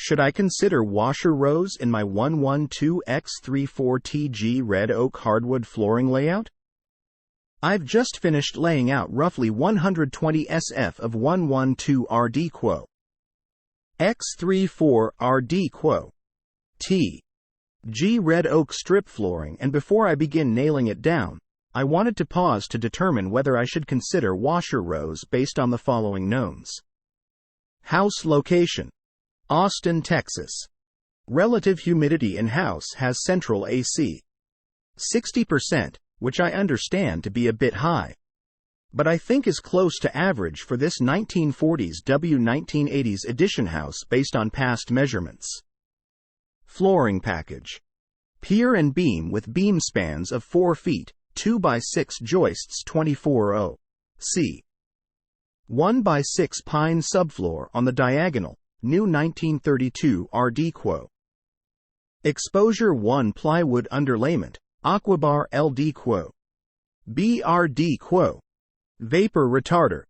Should I consider washer rows in my 112x34TG red oak hardwood flooring layout? I've just finished laying out roughly 120 SF of 112 RD Quo. X34 RD Quo. T. G red oak strip flooring, and before I begin nailing it down, I wanted to pause to determine whether I should consider washer rows based on the following knowns. House location: Austin, Texas. Relative humidity in house has central AC. 60%, which I understand to be a bit high, but I think is close to average for this 1940s W1980s edition house based on past measurements. Flooring package: pier and beam with beam spans of 4 feet, 2x6 joists 24/0. C. 1x6 pine subfloor on the diagonal, new 1932 RD Quo. Exposure 1 plywood underlayment, Aquabar LD Quo. BRD Quo. Vapor retarder.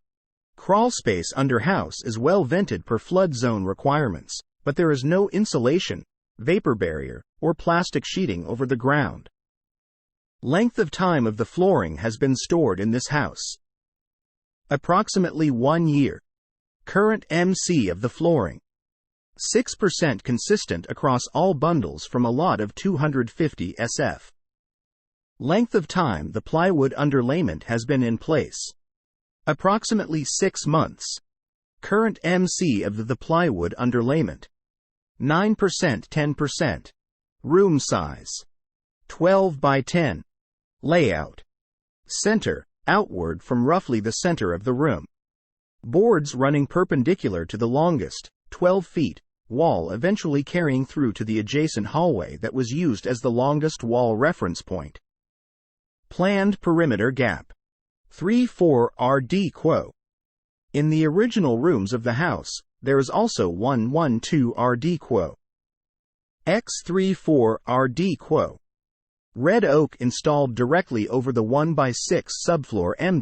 Crawl space under house is well vented per flood zone requirements, but there is no insulation, vapor barrier, or plastic sheeting over the ground. Length of time of the flooring has been stored in this house: approximately 1 year. Current MC of the flooring: 6% consistent across all bundles from a lot of 250 SF. Length of time the plywood underlayment has been in place: approximately 6 months. Current MC of the plywood underlayment: 9% 10%. Room size: 12 by 10. Layout: center, outward from roughly the center of the room. Boards running perpendicular to the longest, 12 feet, wall eventually carrying through to the adjacent hallway that was used as the longest wall reference point. Planned perimeter gap: 3/4 RD Quo. In the original rooms of the house, there is also 112 RD Quo. X34 RD Quo. Red oak installed directly over the 1x6 subfloor M-.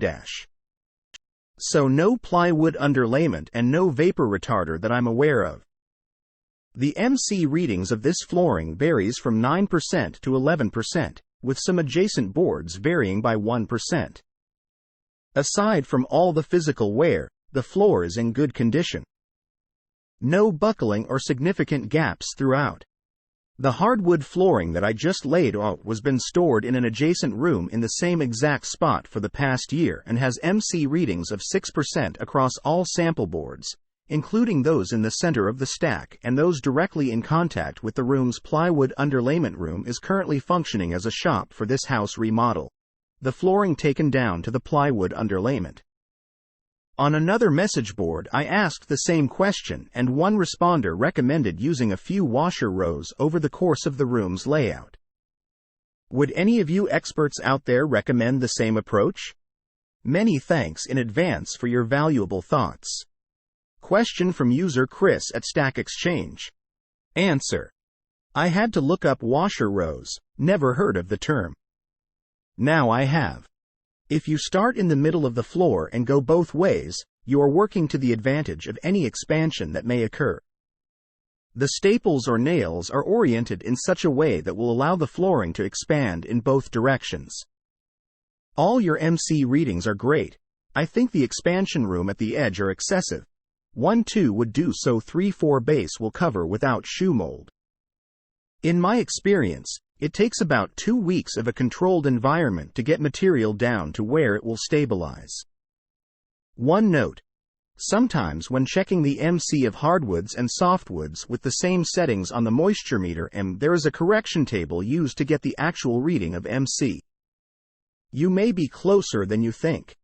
So no plywood underlayment and no vapor retarder that I'm aware of. The MC readings of this flooring varies from 9% to 11%, with some adjacent boards varying by 1%. Aside from all the physical wear, the floor is in good condition. No buckling or significant gaps throughout. The hardwood flooring that I just laid out was been stored in an adjacent room in the same exact spot for the past year and has MC readings of 6% across all sample boards, including those in the center of the stack, and those directly in contact with the room's plywood underlayment. Room is currently functioning as a shop for this house remodel. The flooring taken down to the plywood underlayment. On another message board I asked the same question, and one responder recommended using a few washer rows over the course of the room's layout. Would any of you experts out there recommend the same approach? Many thanks in advance for your valuable thoughts. Question from user Chris at Stack Exchange. Answer: I had to look up washer rows, never heard of the term. Now I have. If you start in the middle of the floor and go both ways, you are working to the advantage of any expansion that may occur. The staples or nails are oriented in such a way that will allow the flooring to expand in both directions. All your MC readings are great. I think the expansion room at the edge are excessive. 1-2 would do, so 3-4 base will cover without shoe mold. In my experience, it takes about 2 weeks of a controlled environment to get material down to where it will stabilize. One note: sometimes when checking the MC of hardwoods and softwoods with the same settings on the moisture meter there is a correction table used to get the actual reading of MC. You may be closer than you think.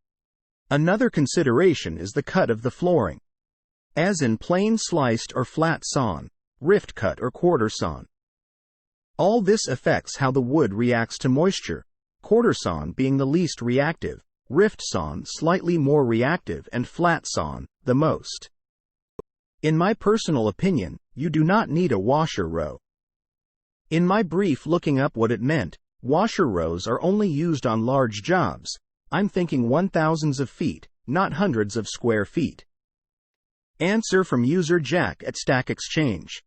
Another consideration is the cut of the flooring, as in plain sliced or flat sawn, rift cut or quarter sawn. All this affects how the wood reacts to moisture, quarter sawn being the least reactive, rift sawn slightly more reactive, and flat sawn the most. In my personal opinion, you do not need a washer row. In my brief looking up what it meant, washer rows are only used on large jobs. I'm thinking 1,000s of feet, not hundreds of square feet. Answer from user Jack at Stack Exchange.